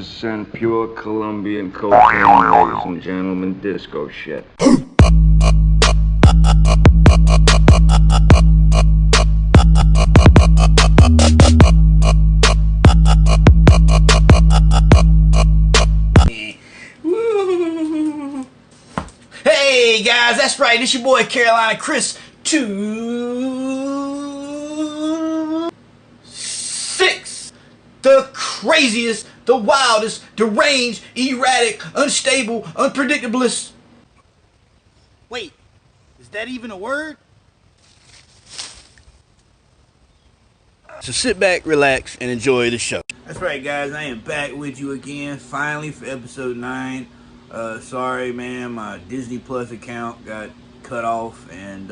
Send pure Colombian cocaine, ladies and gentlemen, disco shit. Hey guys, that's right, it's your boy Carolina Chris 26. The craziest, the wildest, deranged, erratic, unstable, unpredictablest. Wait, is that even a word? So sit back, relax, and enjoy the show. That's right, guys, I am back with you again, finally for episode 9. Sorry, man, my Disney Plus account got cut off, and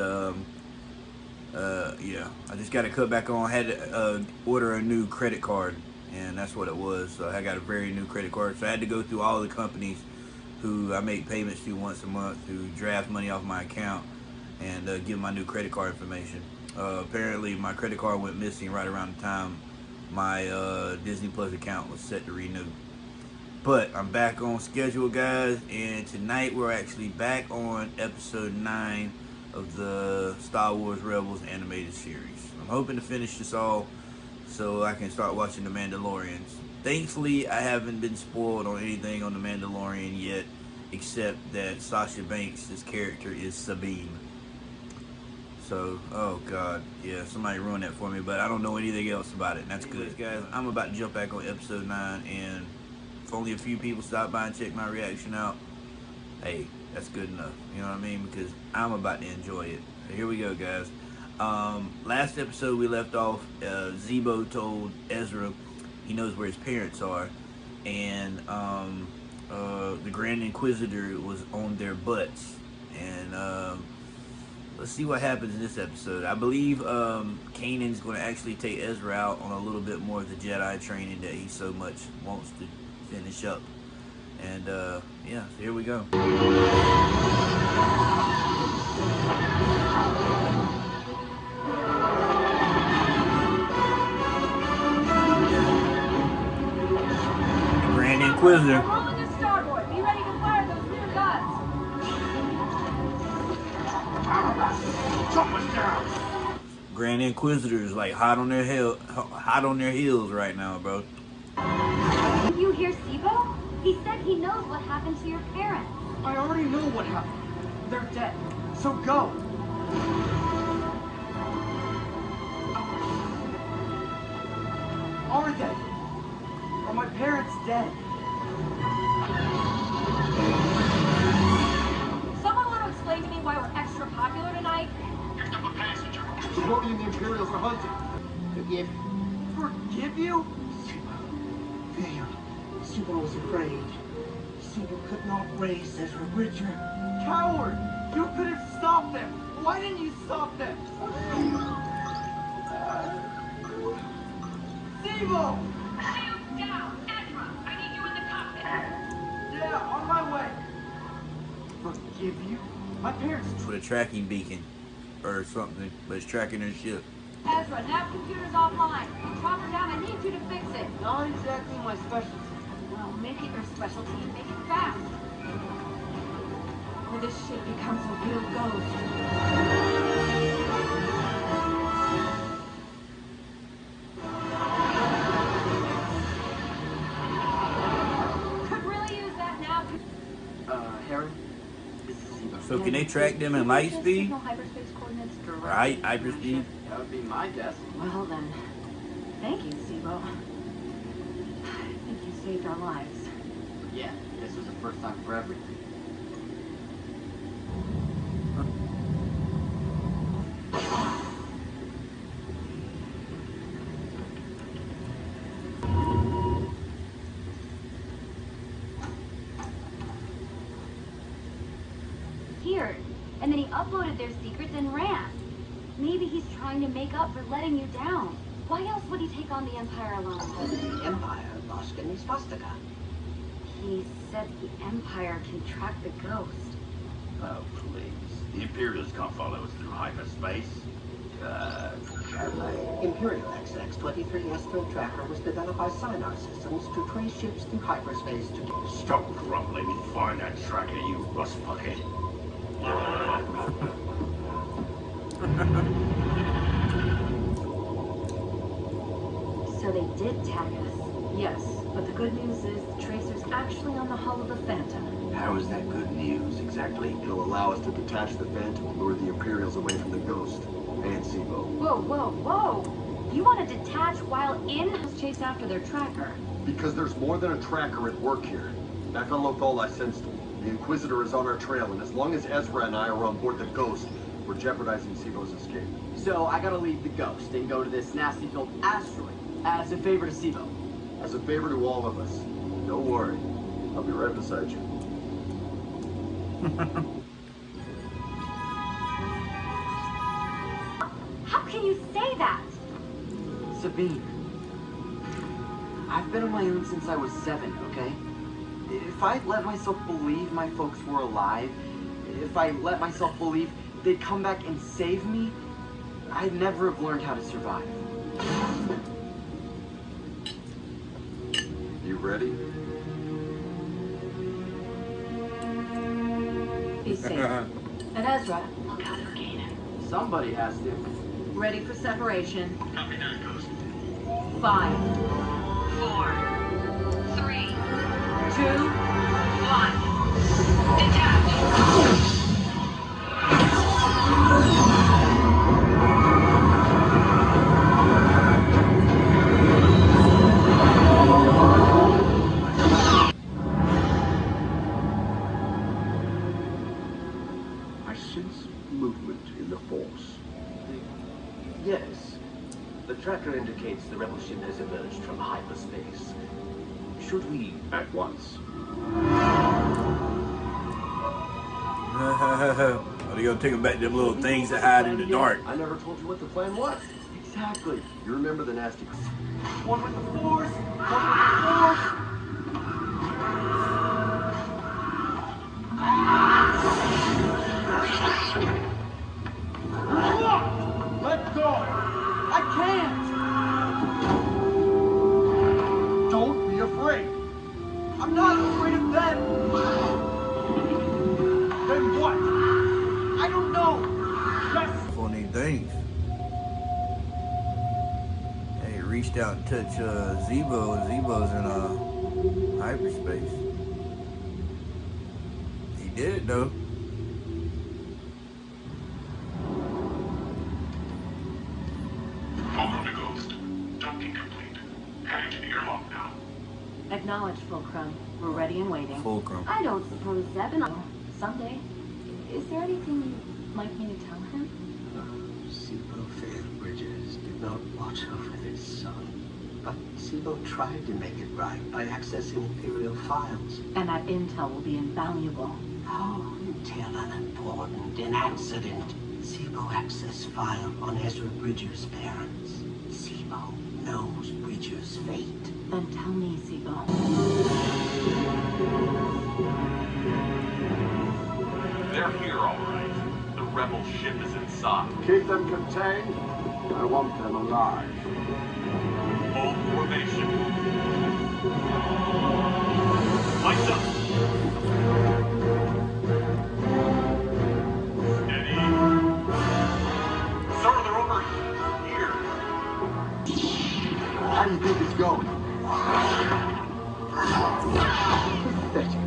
yeah, I just got to cut back on. I had to order a new credit card, and that's what it was. So I got a very new credit card, so I had to go through all the companies who I make payments to once a month, who draft money off my account, and give my new credit card information. Apparently, my credit card went missing right around the time my Disney Plus account was set to renew. But I'm back on schedule, guys, and tonight we're actually back on episode 9 of the Star Wars Rebels animated series. I'm hoping to finish this all so I can start watching The Mandalorians. Thankfully, I haven't been spoiled on anything on The Mandalorian yet, except that Sasha Banks' character is Sabine. So, oh god, yeah, somebody ruined that for me, but I don't know anything else about it, and that's good. Guys, I'm about to jump back on episode 9, and if only a few people stop by and check my reaction out, hey, that's good enough, you know what I mean, because I'm about to enjoy it. So here we go, guys. Last episode we left off, Zebo told Ezra he knows where his parents are, and the Grand Inquisitor was on their butts, and let's see what happens in this episode. I believe Kanan's going to actually take Ezra out on a little bit more of the Jedi training that he so much wants to finish up. And yeah, so here we go. The Grand Inquisitor. Be ready to fire those new guns. Grand Inquisitor is like hot on their heels right now, bro. Did you hear Zebo? He said he knows what happened to your parents. I already know what happened. They're dead. So go. Are they? Are my parents dead? Someone want to explain to me why we're extra popular tonight? Picked up a passenger. Jordy and the Imperials are hunting. Forgive. Forgive you? Failed. Zebo was afraid. Zebo could not raise Ezra Bridger. Coward! You could have stopped them! Why didn't you stop them? Zebo! Shoot down! Ezra! I need you in the cockpit! Yeah, on my way. Forgive you? My parents... With a tracking beacon or something, but it's tracking their ship. Ezra, nav computer's offline. Drop her down. I need you to fix it. Not exactly my specialty. Well, make it your specialty and make it fast. Or this shit becomes a real ghost. Could really use that now. Harry? This is Zebo. So can they track them in light speed? Signal hyperspace coordinates directly. Right, hyperspeed. That would be my guess. Well then, thank you, Zebo. I think you saved our lives. Yeah, this was the first time for everything. Here, and then he uploaded their secrets and ran. Maybe he's trying to make up for letting you down. Why else would he take on the Empire alone? The Empire lost in swastika. He said the Empire can track the ghost. Oh, please. The Imperials can't follow us through hyperspace. Imperial XX-23S tracker was developed by Sinar Systems to trace ships through hyperspace to... Stop grumbling and find that tracker, you rust bucket. So they did tag us. Yes, but the good news is the tracer's actually on the hull of the Phantom. How is that good news, exactly? It'll allow us to detach the Phantom and lure the Imperials away from the Ghost and Sibo. Whoa, whoa, whoa! You want to detach while in? Chase after their tracker. Because there's more than a tracker at work here. Back on Lothal, I sensed it. The Inquisitor is on our trail, and as long as Ezra and I are on board the Ghost, we're jeopardizing Sibo's escape. So I gotta leave the Ghost and go to this nasty filled asteroid as a favor to Sibo. As a favor to all of us. Don't worry. I'll be right beside you. How can you say that? Sabine, I've been on my own since I was 7, okay? If I'd let myself believe my folks were alive, if I let myself believe they'd come back and save me, I'd never have learned how to survive. You ready? Be safe. And Ezra, Look out for Kanan. Somebody has to. ready for separation. Copy that, Ghost. 5, 4, 3, 2, 1. Detach! I sense movement in the Force. Yes. The tracker indicates the rebel ship has emerged from hyperspace. Should we... At once. Are they gonna take them back to them little things that hide in the dark? I never told you what the plan was. Exactly. You remember the nasty... One with the Force! One with the Force! Let go! I can't! Don't be afraid! I'm not afraid of them! Then what? I don't know! Yes! On these things. Hey, reached out and touched Zebo, and Zebo's in hyperspace. He did it though. Welcome to Ghost. Docking complete. Heading to the airlock now. Acknowledged, Fulcrum. We're ready and waiting. Fulcrum. I don't suppose Zeb and I... Someday. Is there anything you'd like me to tell him? Sibo failed Bridges did not watch over this son. But Sibo tried to make it right by accessing Imperial files. And that intel will be invaluable. How intel unimportant in accident. Sibo access file on Ezra Bridger's parents. Sibo knows Bridger's fate. Then tell me, Sibo. They're here, all right. The rebel ship is inside. Keep them contained. I want them alive. Hold formation. Lights up. Steady. Sir, they're over here. How do you think it's going? Pathetic.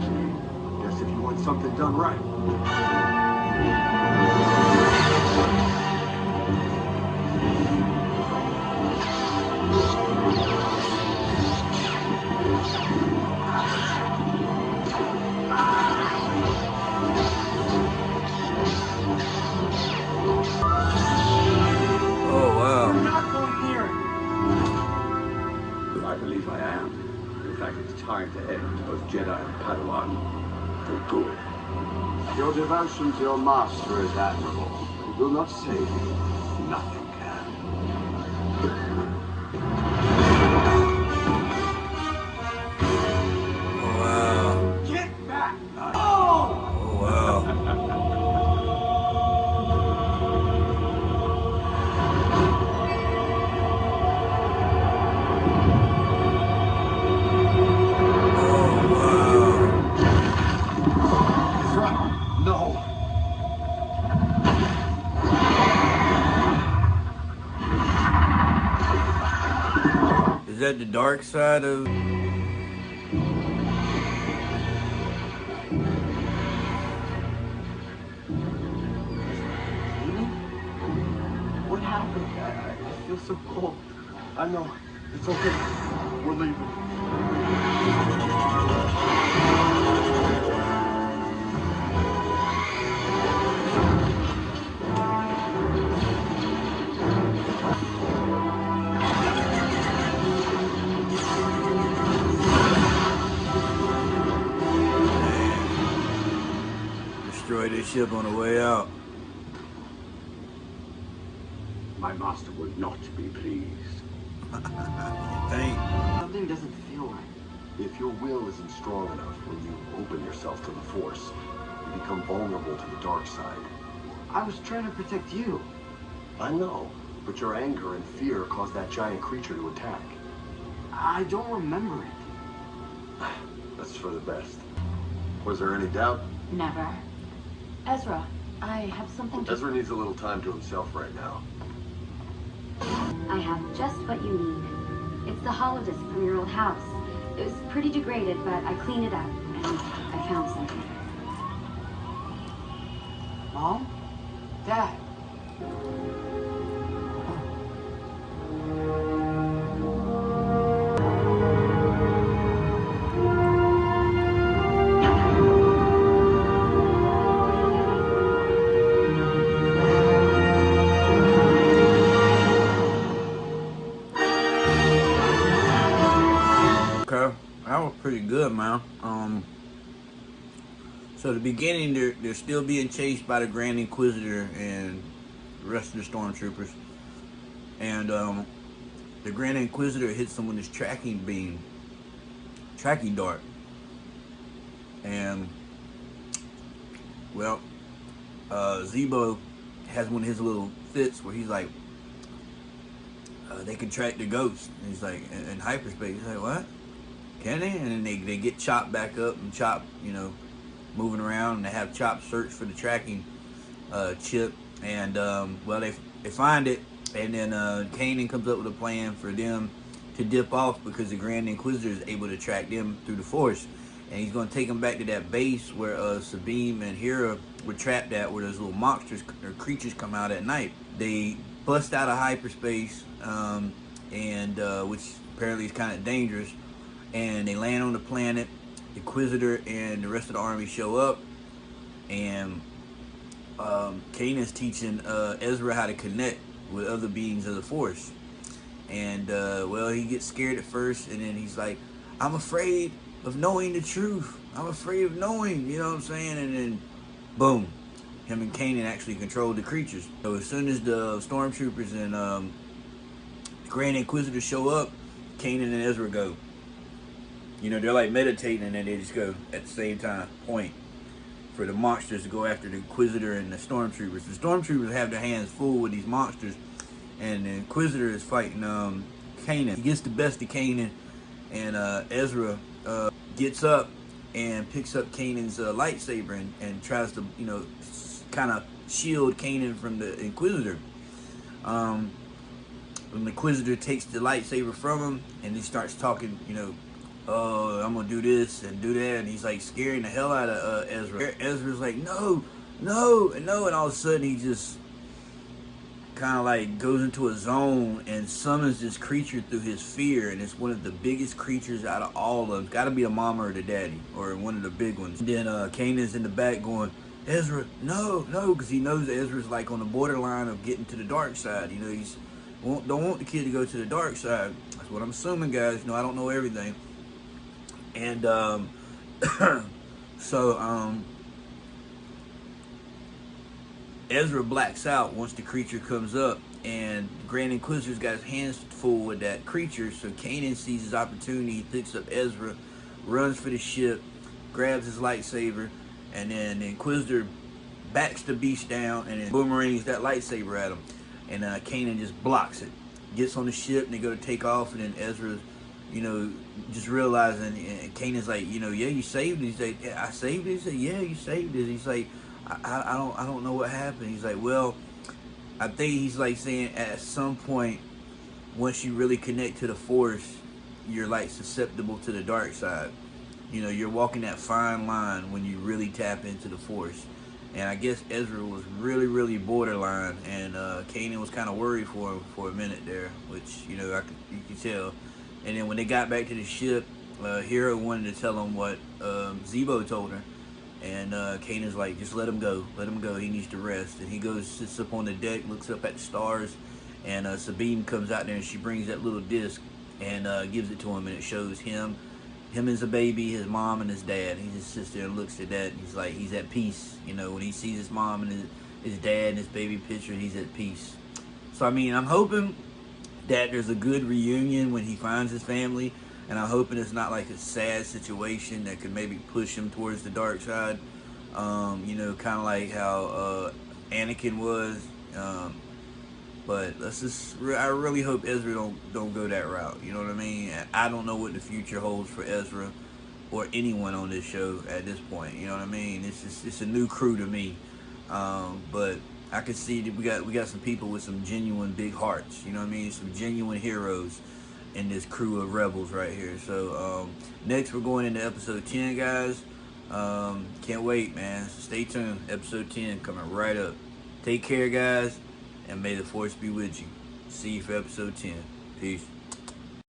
Guess if you want something done right. Oh wow. We're not going near it! I believe I am. In fact, it's time to end both Jedi and Padawan for good. Your devotion to your master is admirable. It will not save you. Nothing can. Oh wow. Get back! Oh wow. the dark side of... What happened? I feel so cold. I know. It's okay. We're leaving. Destroy this ship on the way out. My master will not be pleased. Thank. Something doesn't feel right. If your will isn't strong enough when you open yourself to the Force, you become vulnerable to the dark side. I was trying to protect you. I know, but your anger and fear caused that giant creature to attack. I don't remember it. That's for the best. Was there any doubt? Never. Ezra, I have something to... Ezra needs a little time to himself right now. I have just what you need. It's the holodisc from your old house. It was pretty degraded, but I cleaned it up, and I found something. Mom? Dad? Okay, that was pretty good, man. So the beginning, they're still being chased by the Grand Inquisitor and the rest of the stormtroopers, and the Grand Inquisitor hits them with his tracking dart, and well, Zebo has one of his little fits where he's like, they can track the ghost. And he's like, in hyperspace. He's like, what? Can they? And then they get chopped back up and chopped, you know, moving around, and they have Chop search for the tracking chip, and well, they find it, and then Kanan comes up with a plan for them to dip off because the Grand Inquisitor is able to track them through the Force, and he's going to take them back to that base where Sabine and Hera were trapped at, where those little monsters or creatures come out at night. They bust out of hyperspace, and which apparently is kind of dangerous, and they land on the planet. The Inquisitor and the rest of the army show up, and Kanan's teaching Ezra how to connect with other beings of the Force. And well, he gets scared at first, and then he's like, I'm afraid of knowing the truth. I'm afraid of knowing, you know what I'm saying? And then boom, him and Kanan actually control the creatures. So as soon as the stormtroopers and Grand Inquisitor show up, Kanan and Ezra go. You know, they're like meditating, and then they just go at the same time, point for the monsters to go after the Inquisitor and the Stormtroopers. The Stormtroopers have their hands full with these monsters, and the Inquisitor is fighting Kanan. He gets the best of Kanan, and Ezra gets up and picks up Kanan's lightsaber and tries to, you know, kind of shield Kanan from the Inquisitor. When the Inquisitor takes the lightsaber from him, and he starts talking, you know, oh, I'm gonna do this and do that, and he's like scaring the hell out of Ezra. Ezra's like, no, no, and no, and all of a sudden he just kind of like goes into a zone and summons this creature through his fear, and it's one of the biggest creatures out of all of them. It's gotta be a mama or the daddy, or one of the big ones. And then Kanan's in the back going, Ezra, no, no, because he knows Ezra's like on the borderline of getting to the dark side. You know, he's don't want the kid to go to the dark side. That's what I'm assuming, guys. You know, I don't know everything. And so Ezra blacks out once the creature comes up, and the Grand Inquisitor's got his hands full with that creature. So Kanan sees his opportunity, he picks up Ezra, runs for the ship, grabs his lightsaber, and then the Inquisitor backs the beast down and then boomerangs that lightsaber at him, and Kanan just blocks it, gets on the ship, and they go to take off, and then Ezra, you know, just realizing, and Kanan's like, you know, yeah, you saved it. He's like, yeah, I saved it. He's like, yeah, you saved it. He's like, I don't know what happened. He's like, well, I think he's like saying at some point, once you really connect to the Force, you're like susceptible to the dark side. You know, you're walking that fine line when you really tap into the Force. And I guess Ezra was really, really borderline, and Kanan was kind of worried for him for a minute there, which, you know, you could tell. And then when they got back to the ship, Hera wanted to tell him what Zebo told her. And Kanan's like, just let him go. Let him go. He needs to rest. And he goes, sits up on the deck, looks up at the stars. And Sabine comes out there and she brings that little disc and gives it to him. And it shows him as a baby, his mom, and his dad. He just sits there and looks at that. And he's like, he's at peace. You know, when he sees his mom and his dad and his baby picture, he's at peace. So, I mean, I'm hoping that there's a good reunion when he finds his family. And I'm hoping it's not like a sad situation that could maybe push him towards the dark side. You know, kind of like how Anakin was. But I really hope Ezra don't go that route. You know what I mean? I don't know what the future holds for Ezra or anyone on this show at this point. You know what I mean? It's a new crew to me. But I can see that we got some people with some genuine big hearts. You know what I mean? Some genuine heroes in this crew of rebels right here. So next we're going into episode 10, guys. Can't wait, man. So stay tuned. Episode 10 coming right up. Take care, guys, and may the Force be with you. See you for episode 10. Peace.